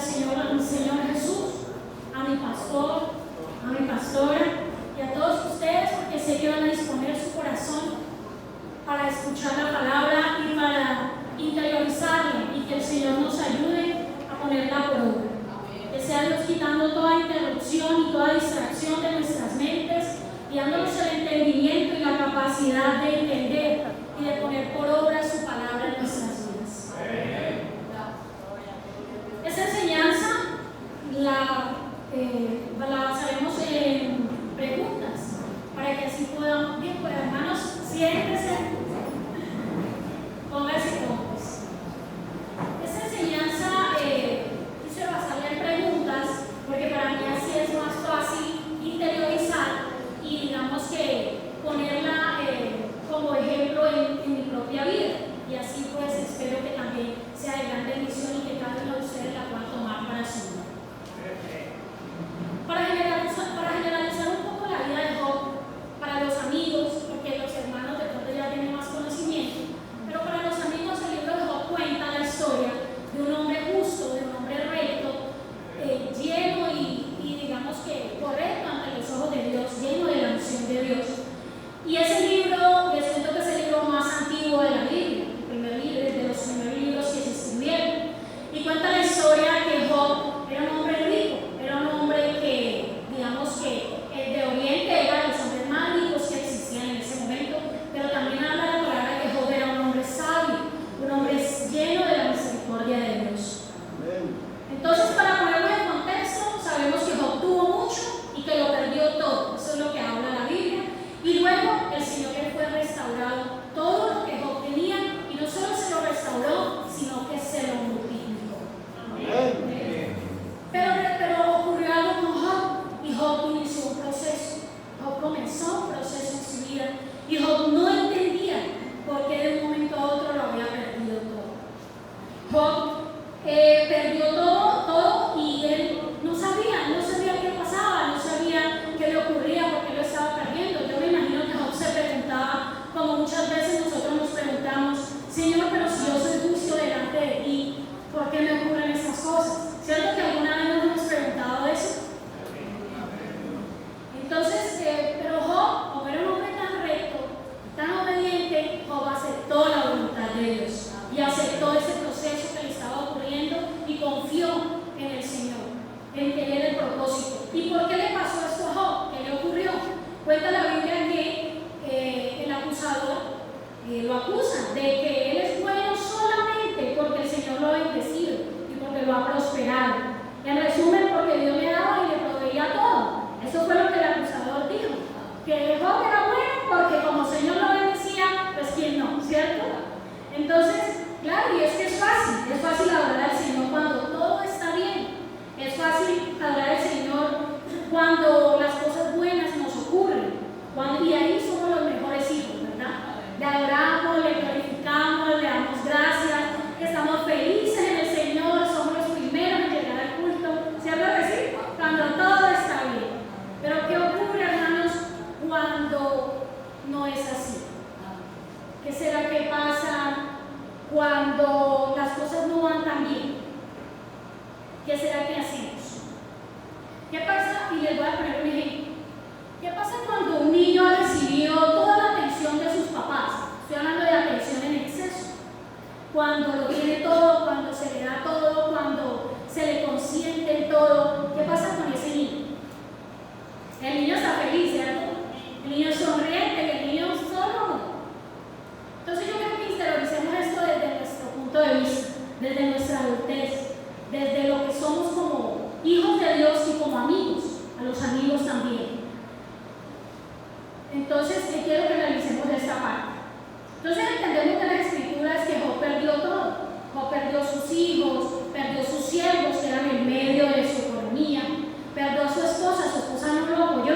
Señor Jesús, a mi pastor, a mi pastora y a todos ustedes, porque sé que van a disponer su corazón para escuchar la palabra y para interiorizarla, y que el Señor nos ayude a ponerla por obra. Que sea Dios quitando toda interrupción y toda distracción de nuestras mentes y dándonos el entendimiento y la capacidad de entender y de poner por obra su palabra en nuestras vidas. Esta enseñanza la basaremos en preguntas para que así podamos. Bien, pues hermanos, siéntense, pónganse cómodos. Esta enseñanza quise basarla en preguntas porque para mí así es más fácil interiorizar y digamos que ponerla como ejemplo en mi propia vida, y así pues espero que también sea de gran bendición y que cada uno de ustedes la puedan tomar para su vida. Para generalizar un poco la vida de Job, para los amigos, porque los hermanos de pronto ya tienen más conocimiento, pero para los amigos el libro de Job cuenta la historia de un hombre justo, de un hombre recto, lleno y digamos que correcto ante los ojos de Dios, lleno de la unción de Dios. Y ese libro, les cuento que es el libro más antiguo de la Biblia, de los primeros libros que se escribieron, y cuenta la historia que Job era un hombre rico, era un hombre que, digamos que de Oriente era de los hombres más ricos que existían en ese momento, pero también habla la palabra que Job era un hombre sabio, un hombre lleno de la misericordia de Dios. Entonces, para ponerlo en contexto, sabemos que Job tuvo mucho y que lo perdió todo. Eso es lo que habla la Biblia. Y luego el Señor le fue restaurado todo lo que Job tenía, y no solo se lo restauró, sino que se lo multiplicó. Pero ocurrió algo con Job, y Job inició un proceso. Job comenzó un proceso en su vida, y Job no entendía por qué de un momento a otro lo había perdido todo. Job perdió todo y él no sabía qué pasaba, no sabía qué le ocurría, por qué lo estaba perdiendo. Yo me imagino que Job se preguntaba, como muchas veces nosotros nos preguntamos: Señor, pero si yo soy justo delante de ti, ¿por qué me ocurren estas cosas? ¿Cierto que alguna vez nos hemos preguntado eso? Entonces, pero Job, como era un hombre tan recto, tan obediente, Job aceptó la voluntad de Dios y aceptó ese proceso que le estaba ocurriendo y confió en el Señor, en que Él era el propósito. ¿Y por qué le pasó esto a Job? ¿Qué le ocurrió? Cuenta la Biblia que el acusador lo acusa de que él es bueno solamente porque el Señor lo ha bendecido y porque lo ha prosperado. En resumen, porque Dios le daba y le proveía todo. Eso fue lo que el acusador dijo, que Job era bueno porque como el Señor lo bendecía, pues quién no, ¿cierto? Entonces, claro, y es que es fácil adorar al Señor cuando todo está bien, es fácil adorar al Señor cuando las cosas buenas nos ocurren, y ahí somos los mejores hijos, ¿verdad? Le adoramos, le glorificamos, le damos gracias, estamos felices en el Señor, somos los primeros en llegar al culto, ¿cierto que sí? Cuando todo está bien. Pero ¿qué ocurre, hermanos, cuando no es así? ¿Qué será que pasa cuando las cosas no van tan bien? ¿Qué será que hacemos? ¿Qué pasa? Y les voy a poner un ejemplo. ¿Qué pasa cuando un niño ha recibido toda la atención de sus papás? Estoy hablando de atención en exceso. Cuando lo tiene todo, cuando se le da todo, cuando se le consiente todo. ¿Qué pasa con ese niño? El niño está feliz, ¿cierto? El niño es sonriente, el niño solo. Entonces yo creo que interioricemos esto desde nuestro punto de vista, desde nuestra adultez, desde lo que somos como hijos de Dios y como amigos, a los amigos también. Entonces, quiero que analicemos esta parte. Entonces entendemos de las escrituras que Job perdió todo. Job perdió sus hijos, perdió sus siervos que eran el medio de su economía, perdió a su esposa no lo apoyó.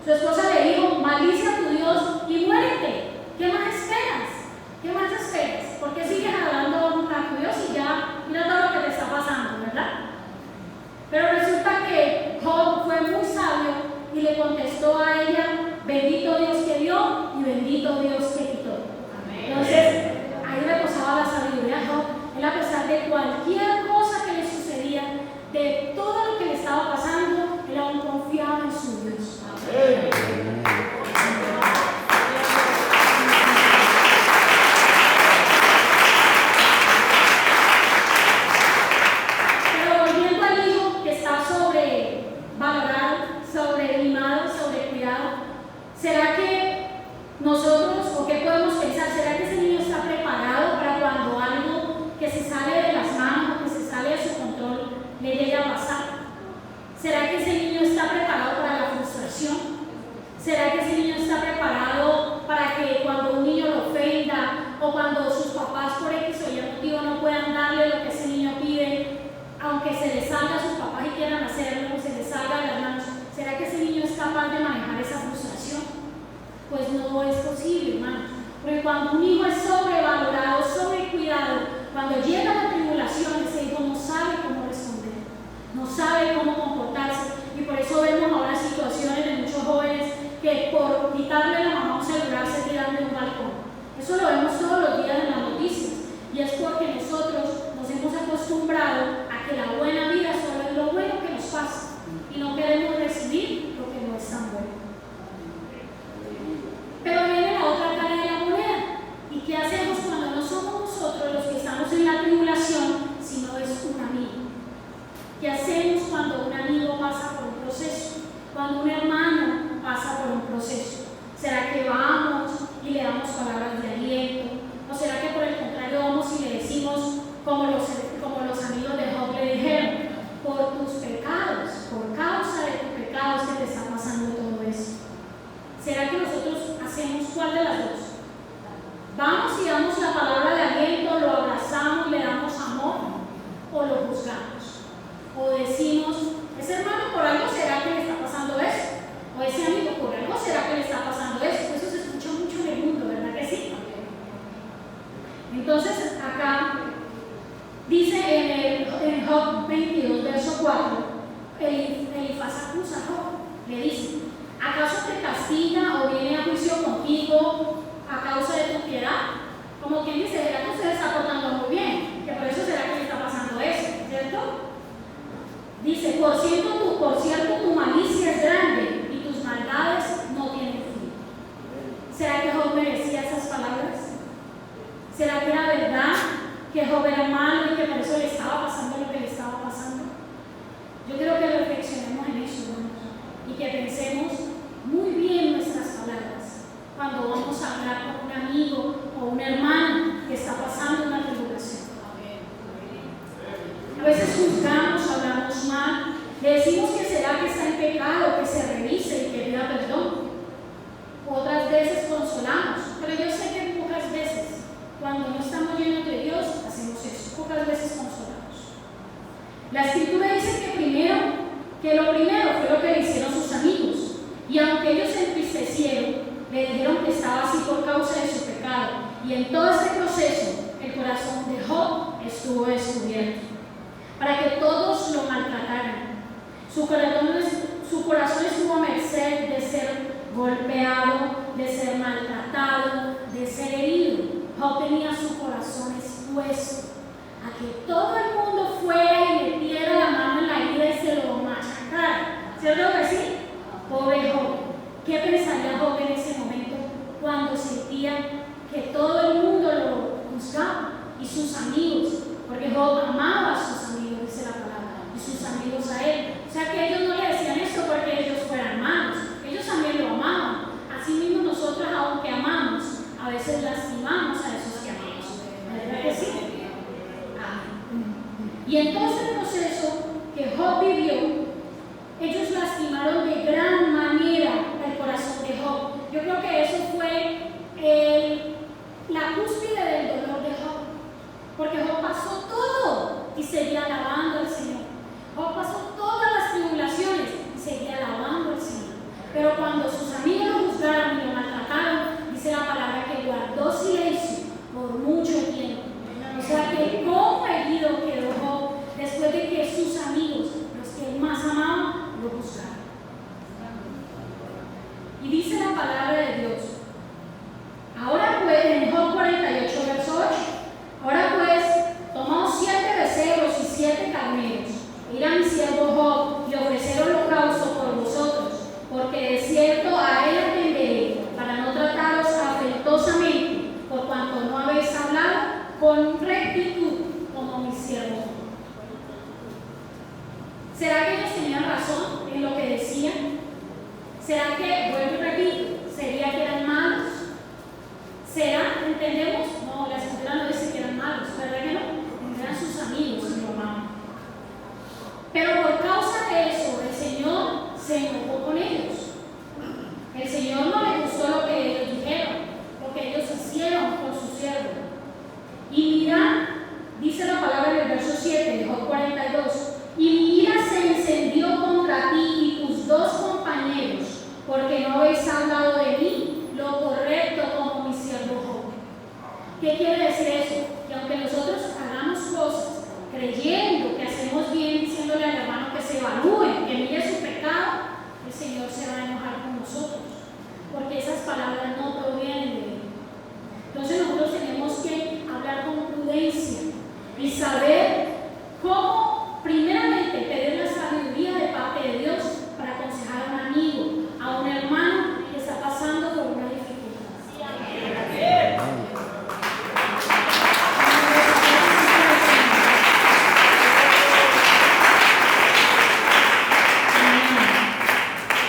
Su esposa le dijo: maldice a tu Dios y muérete. ¿Qué más esperas? ¿Qué más esperas? ¿Por qué sigues hablando a tu Dios y ya mira todo lo que te está pasando, verdad? Pero resulta que Job fue muy sabio y le contestó a ella: bendito Dios que dio y bendito Dios que quitó. Amén. Entonces, ahí reposaba la sabiduría de Job. Él, a pesar de cualquier cosa que le sucedía, nosotros, o qué podemos pensar, ¿será que ese niño está preparado para cuando algo que se sale de las manos o que se sale de su control le llegue a pasar? ¿Será que ese niño está preparado para la frustración? ¿Será que ese niño está preparado para que cuando un niño lo ofenda o cuando sus papás por X o Y motivo no puedan darle lo que ese niño pide, aunque se le salga a sus papás y quieran hacerlo, se le salga de las manos, ¿será que ese niño es capaz de manejar esa frustración? Pues no es posible, hermano. Porque cuando un hijo es sobrevalorado, sobrecuidado, cuando llega la tribulación, ese hijo no sabe cómo responder, no sabe cómo comportarse. Y por eso vemos ahora situaciones de muchos jóvenes que por quitarle a la mamá un celular se tiran de un balcón. Eso lo vemos todos los días en las noticias. Y es porque nosotros nos hemos acostumbrado a que la buena vida solo es lo bueno que nos pasa y no queremos recibir lo que no es tan bueno. Pero viene la otra cara de la moneda. ¿Y qué hacemos cuando no somos nosotros los que estamos en la tribulación, sino es un amigo? ¿Qué hacemos cuando un amigo pasa por un proceso? Cuando un hermano pasa por un proceso. ¿Será que vamos y le damos palabras de aliento? ¿O será que por el contrario vamos y le decimos, como los amigos de Job le dijeron, por tus pecados, por causa de tus pecados que te está pasando todo eso? ¿Será que nosotros hacemos cuál de las dos? ¿Vamos y damos la palabra de aliento, lo abrazamos, le damos amor, o lo juzgamos? O decimos, ese hermano por algo será que le está pasando eso, o ese amigo por algo será que le está pasando eso? Eso se escucha mucho en el mundo, ¿verdad que sí? Entonces acá dice en Job 22, verso 4, Elifaz acusa a Job, le dice, ¿acaso te castiga o viene a juicio contigo a causa de tu piedad? Como quien dice, ¿será que usted se está portando muy bien? Que por eso será que le está pasando eso, ¿cierto? Dice, por cierto, tu malicia es grande y tus maldades no tienen fin. ¿Será que Job merecía esas palabras? ¿Será que era verdad que Job era malo y que por eso le estaba pasando lo que le estaba pasando? Yo quiero que reflexionemos en eso, hermanos, y que pensemos muy bien nuestras palabras cuando vamos a hablar con un amigo o un hermano que está pasando una tribulación. A veces juzgamos, hablamos mal, le decimos que será que está en pecado, que se revise y que pida perdón. Otras veces consolamos, pero yo sé que pocas veces, cuando no estamos llenos de Dios, hacemos eso, pocas veces consolamos. La Escritura dice que lo primero fue lo que le hicieron sus amigos, y aunque ellos se entristecieron, le dijeron que estaba así por causa de su pecado, y en todo este proceso el corazón de Job estuvo descubierto, para que todos lo maltrataran. Su corazón estuvo a merced de ser golpeado, de ser maltratado, de ser herido. Job tenía su corazón expuesto a que todo el mundo fuera y metiera la mano en la herida y se lo machacara. ¿Cierto que sí? Pobre Job. ¿Qué pensaría Job en ese momento cuando sentía que todo el mundo lo juzgaba y sus amigos? Porque Job amaba a sus amigos, dice la palabra, y sus amigos a él. O sea que ellos no le decían esto porque ellos fueran malos, ellos también lo amaban. Así mismo nosotros, aunque amamos, a veces lastimamos a esos que amamos. ¿Verdad que sí? Y en todo ese proceso que Job vivió, ellos lastimaron de gran manera el corazón de Job. Yo creo que eso fue la cúspide del dolor de Job, porque Job pasó todo y seguía alabando al Señor. Job pasó todas las tribulaciones y seguía alabando al Señor. Pero cuando sus amigos lo juzgaron y lo maltrataron, dice la palabra que guardó silencio por mucho tiempo. O sea que como herido quedó Job después de que sus amigos, los que él más amaba, lo juzgaron. Y dice la palabra de Dios, ahora pues, en Job 48, verso 8, ahora pues, tomaos 7 becerros y 7 carneros, ir a mi siervo Job y ofrecer holocausto por vosotros, porque de cierto ¿Qué quiere decir eso? Que aunque nosotros hagamos cosas creyendo que hacemos bien, diciéndole al hermano que se evalúe, que mire su pecado, el Señor se va a enojar con nosotros, porque esas palabras no provienen de Él. Entonces nosotros tenemos que hablar con prudencia y saber cómo, primeramente, pedir la sabiduría de parte de Dios para aconsejar a un amigo, a un hermano que está pasando por una dificultad.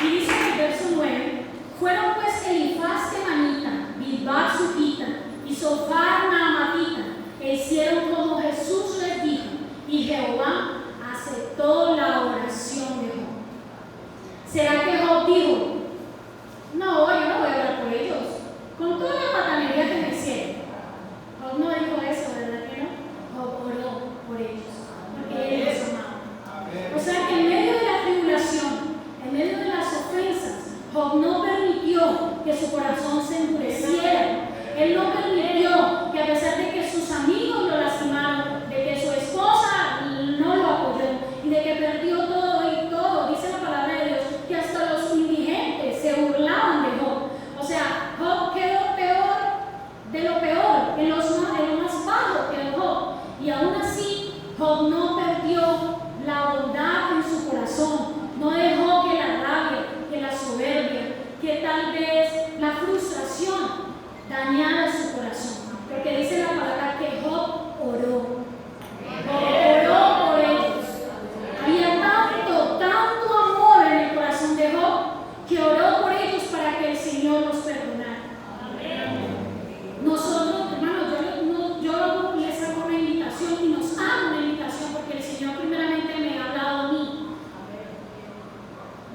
Y dice en el verso 9: fueron pues Elifaz temanita, Bildad sukita y Zophar naamatita, e hicieron como Jesús les dijo, y Jehová aceptó la oración de Job. ¿Será que Job dijo: no, yo no voy a orar por ellos, con toda la patanería que me hicieron? Job no dijo eso, ¿verdad que no? Job oró por ellos, porque él los amaba. O sea que en medio de la tribulación, en medio de las ofensas, Job no permitió que su corazón se endureciera. Él no permitió que, a pesar de que sus amigos lo lastimaron, de que su esposa no lo apoyó y de que perdió todo y todo, dice la palabra de Dios, que hasta los indigentes se burlaban de Job. O sea, Job quedó peor de lo peor, en lo más bajo quedó Job. Y aún así, Job no perdió la bondad en su corazón, no dejó que la rabia, que la soberbia, que tal vez la frustración dañara su corazón, porque dice la palabra que Job oró. Oró por ellos. Había tanto amor en el corazón de Job que oró por ellos para que el Señor los perdonara. Nosotros, hermanos, yo les hago una invitación y nos hago una invitación, porque el Señor primeramente me ha hablado a mí,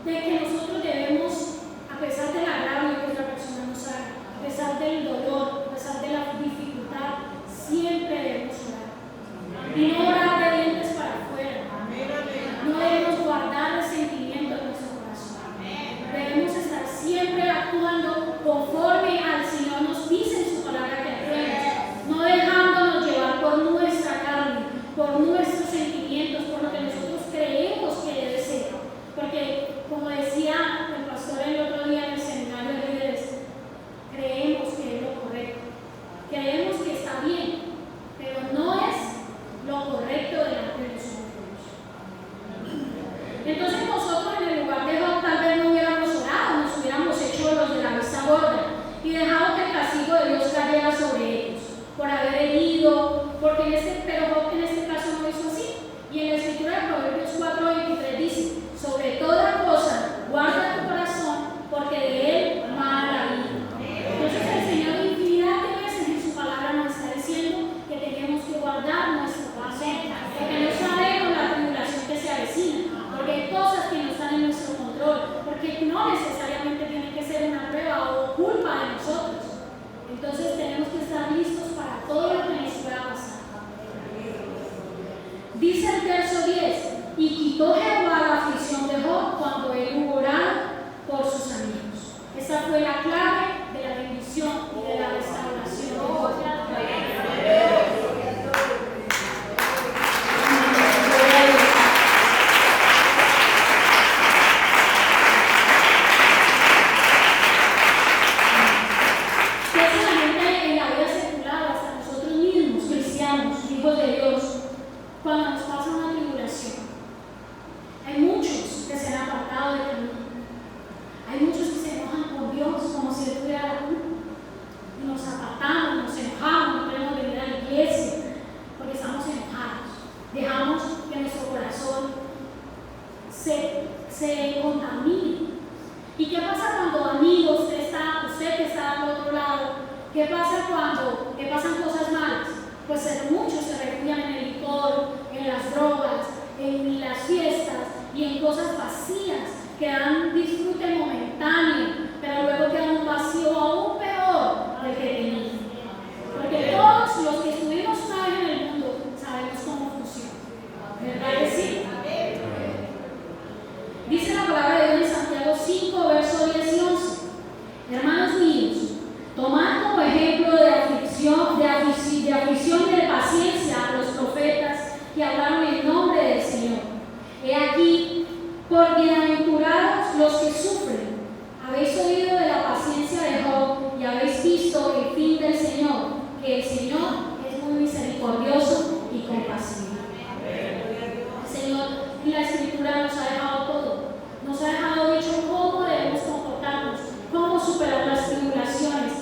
de que nosotros debemos, a pesar del agravio que otra persona nos haga, a pesar del dolor, a pesar de la dificultad, siempre debemos orar. Y no orar de dientes para afuera. No debemos guardar resentimiento en nuestro corazón. Debemos estar siempre actuando conforme al Señor nos dice en su palabra que actuemos, no dejándonos llevar por nuestra carne, por nuestros sentimientos, por lo que nosotros creemos que debe ser. Porque, como decía el pastor el otro día en el seminario de líderes, creemos que es lo correcto, creemos que está bien, pero no es lo correcto delante de nosotros. Entonces nosotros, en el lugar de Job, tal vez no hubiéramos orado, nos hubiéramos hecho los de la vista gorda y dejado que el castigo de Dios cayera sobre ellos por haber herido, pero Job en este caso no hizo así. Y en la escritura de Proverbios 4:23 dice: sobre toda cosa guarda tu corazón, porque de él mana la vida. Entonces el Señor infinidad de veces en su palabra nos está diciendo que tenemos que guardar nuestro corazón, porque no sabemos la tribulación que se avecina, porque hay cosas que no están en nuestro control, porque no necesariamente tiene que ser una prueba o culpa de nosotros. Entonces tenemos que estar listos para todo lo que nos pueda pasar. Dice el verso 10: y quitó Jehová la aflicción de Job cuando él hubo orado por sus amigos. Esa fue la clave de la bendición y de la restauración de Job. ¿Qué hace la gente en la vida secular, hasta nosotros mismos, cristianos, hijos de Dios, cuando nos pasa una tribulación? Hay muchos que se han apartado del camino. Hay muchos que se enojan con Dios como si Él tuviera la culpa. Y nos apartamos, nos enojamos, no queremos venir a la iglesia porque estamos enojados. Dejamos que nuestro corazón se contamine. ¿Y qué pasa cuando, amigos, usted que está al otro lado, qué pasa cuando le pasan cosas malas? Pues muchos se refugian en el licor, en las drogas, en las fiestas y en cosas vacías que dan disfrute momentáneo, pero luego queda un vacío aún peor del que tenían. Porque todos los que estuvimos una vez en el mundo sabemos cómo funciona. ¿Verdad que sí? Dice la palabra de Dios en Santiago 5, versos 10 y 11. Hermanos míos, tomad como ejemplo de aflicción aflicción y de paciencia a los profetas que hablaron en nombre del Señor. He aquí, por bienaventurados los que sufren. Habéis oído de la paciencia de Job y habéis visto el fin del Señor, que el Señor es muy misericordioso y compasivo. El Señor y la Escritura nos ha dejado todo. Nos ha dejado dicho cómo debemos comportarnos, cómo superar las tribulaciones,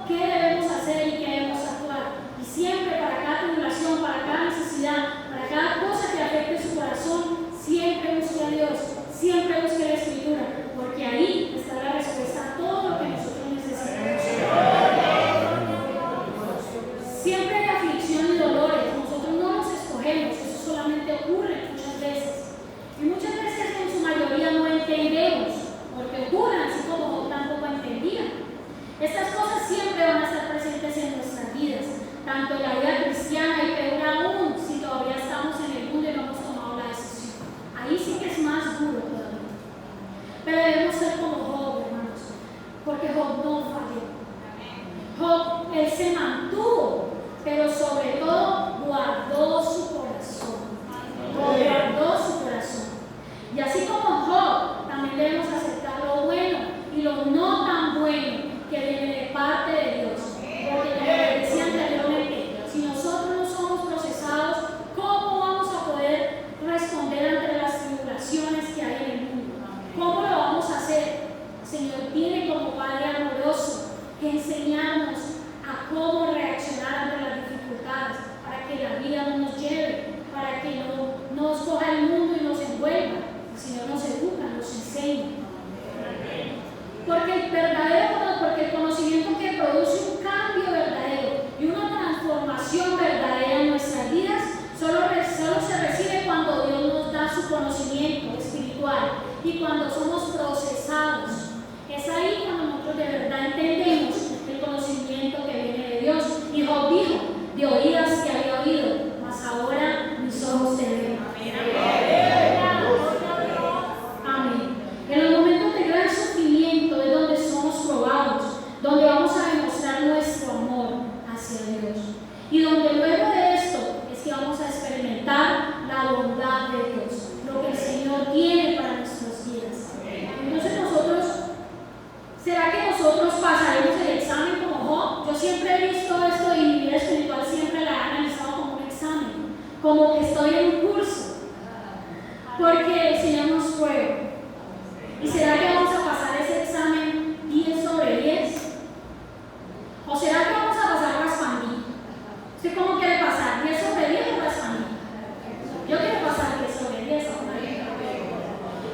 qué debemos hacer y qué debemos actuar. Y siempre para cada tribulación, para cada necesidad, para cada cosa que afecte su corazón, siempre busque a Dios, siempre busque la Escritura, porque ahí está la respuesta a todo lo que nosotros necesitamos. Siempre hay aflicción y dolores, nosotros no los escogemos, eso solamente ocurre muchas veces. Y muchas veces en su mayoría no entendemos, porque ocurren así como Job tampoco entendía. Estas cosas siempre van a estar presentes en nuestras vidas, tanto en la vida cristiana y peor aún si todavía estamos en el mundo y no hemos tomado la decisión. Ahí sí que es más duro todavía. Pero debemos ser como Job, hermanos, porque Job no falló. Job, él se mantuvo, pero sobre todo guardó su corazón. Guardó su corazón. Y así como Job, también debemos aceptar lo bueno y lo no tan bueno que viene de parte de Dios. Porque como decía anteriormente, si nosotros no somos procesados, ¿cómo vamos a poder responder ante las tribulaciones que hay en el mundo? ¿Cómo lo vamos a hacer? El Señor viene como Padre amoroso que enseñarnos a cómo reaccionar ante las dificultades, para que la vida no nos lleve, para que no nos coja el mundo y nos envuelva. El Señor nos educa, nos enseña. Porque el conocimiento que produce un cambio verdadero y una transformación verdadera en nuestras vidas solo se recibe cuando Dios nos da su conocimiento espiritual y cuando somos procesados. Es ahí cuando nosotros de verdad entendemos el conocimiento que viene de Dios. Y Job dijo, de oídas te había oído, mas ahora mis ojos te ven. Amén. En los momentos de gran sufrimiento es donde somos probados, donde vamos a demostrar nuestro amor hacia Dios. Y donde luego de esto es que vamos a experimentar la bondad de Dios, lo que el Señor tiene para nuestras vidas. Entonces ¿será que nosotros pasaremos el examen como Job? Yo siempre he visto esto y mi vida espiritual siempre la he analizado como un examen, como que estoy en un curso, porque el Señor nos prueba. ¿Y será que vamos a pasar ese examen 10 sobre 10? ¿O será que vamos a pasar raspandito? ¿Usted cómo quiere pasar? ¿10 sobre 10 o raspandito? Yo quiero pasar 10 sobre 10.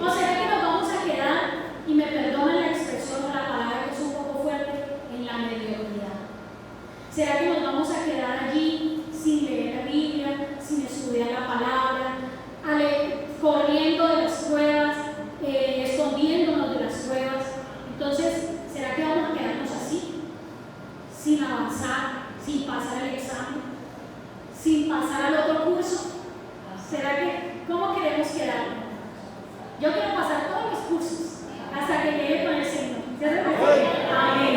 ¿O será que nos vamos a quedar, y me perdonan la expresión o la palabra que es un poco fuerte, en la mediocridad? ¿Será que nos vamos a quedar allí sin leer la Biblia, sin estudiar la palabra, corriendo de las pruebas, escondiéndonos de las pruebas? Entonces, ¿será que vamos a quedarnos así? Sin avanzar, sin pasar el examen, sin pasar al otro curso. ¿Será que, cómo queremos quedarnos? Yo quiero pasar todos los cursos hasta que llegue con el Señor. Amén.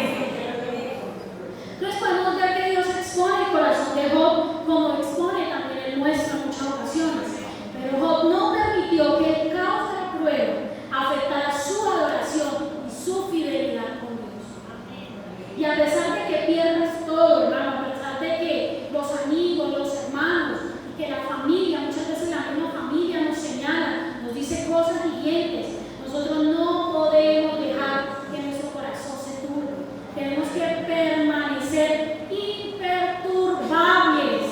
Entonces podemos ver que Dios expone el corazón de Job como expone también el nuestro en muchas ocasiones. Pero Job no permitió que el caos de la prueba afectara su adoración y su fidelidad con Dios. Y a pesar de que pierdas todo, hermano, a pesar de que los amigos, los hermanos, que la familia, muchas veces la misma familia nos señala, nos dice cosas hirientes, nosotros no podemos dejar que nuestro corazón se turbe. Tenemos que permanecer imperturbables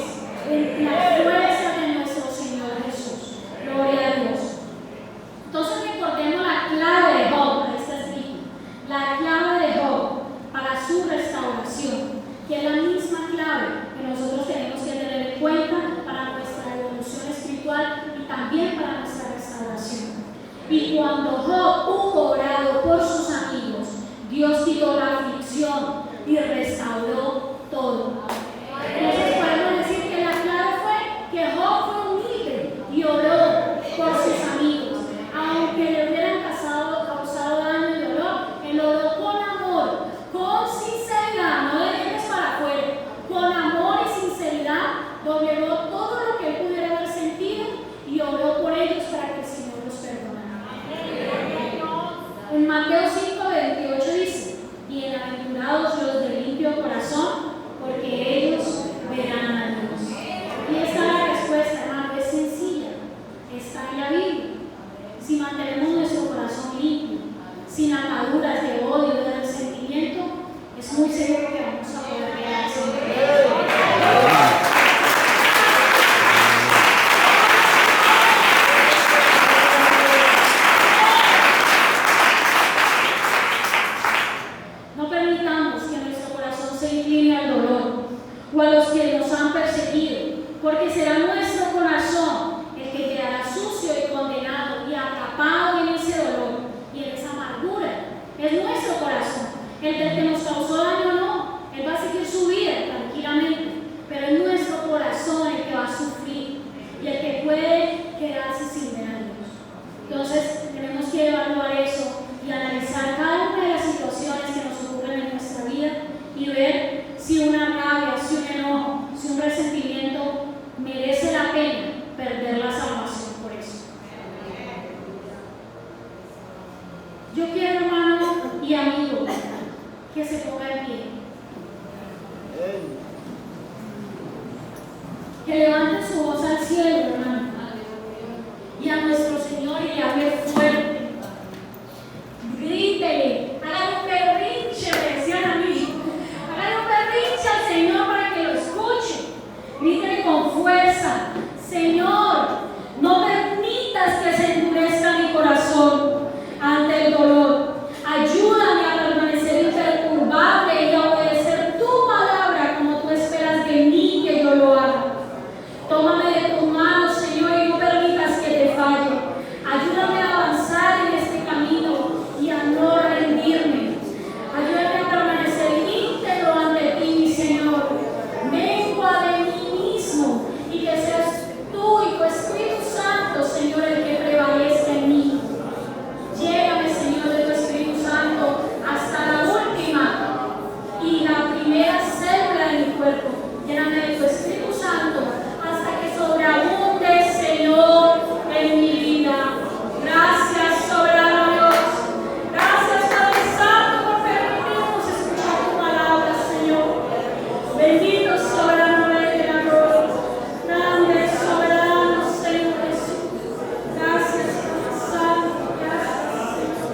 en la fuerza de nuestro Señor Jesús. Gloria a Dios. Entonces recordemos la clave de Job, ahí está escrito, la clave de Job para su restauración, que es la misma clave que nosotros tenemos que tener en cuenta para nuestra evolución espiritual y también para nuestra restauración. Y cuando Job hubo orado por sus amigos, Dios quitó la aflicción y restauró todo. Entonces podemos decir que la clave fue que Job fue humilde y oró por sus amigos. Aunque le hubieran causado daño y dolor, él oró con amor, con sinceridad, no de dientes para afuera, seguro que vamos a poder ver al Señor. No permitamos que nuestro corazón se incline al dolor o a los que nos han perseguido, porque será nuestro corazón el que quedará sucio y condenado y atrapado en ese dolor y en esa amargura. Es nuestro corazón, el del que nos causó daño no, él va a seguir su vida tranquilamente, pero es nuestro corazón el que va a sufrir y el que puede quedarse sin ver a Dios. Entonces tenemos que evaluar eso y analizar cada una de las situaciones que nos ocurren en nuestra vida y ver si una rabia, si un enojo, si un resentimiento merece la pena perder la salvación por eso. Yo quiero, hermano y amigo, que se ponga en pie, que levante su voz al cielo, hermano, y a nuestro Señor y le hable fuerte. Grítele, haga un berrinche, me decían a mí. Haga un berrinche al Señor para que lo escuche. Grítele con fuerza: Señor, no permitas que se endurezca mi corazón ante el dolor. Ayúdame a permanecer imperturbable y a obedecer tu palabra como tú esperas de mí que yo lo haga. Tómame de tus manos, Señor, y no permitas que te falle. Ayúdame a avanzar en este camino y a no rendirme. Ayúdame a permanecer íntegro ante ti, mi Señor. Mengua de mí mismo y que seas tú y tu Espíritu Santo, Señor, el que prevalezca en mí. Llégame, Señor, de tu Espíritu Santo hasta la última y la primera célula de mi cuerpo. Lléname de tu Espíritu Santo hasta que sobreabunde, Señor, en mi vida. Gracias, soberano Dios. Gracias, Padre Santo, por permitirnos escuchar tu palabra, Señor. Bendito soberano Rey de la gloria. Grande, soberano, Señor Jesús. Gracias, Padre Santo. Gracias, Señor.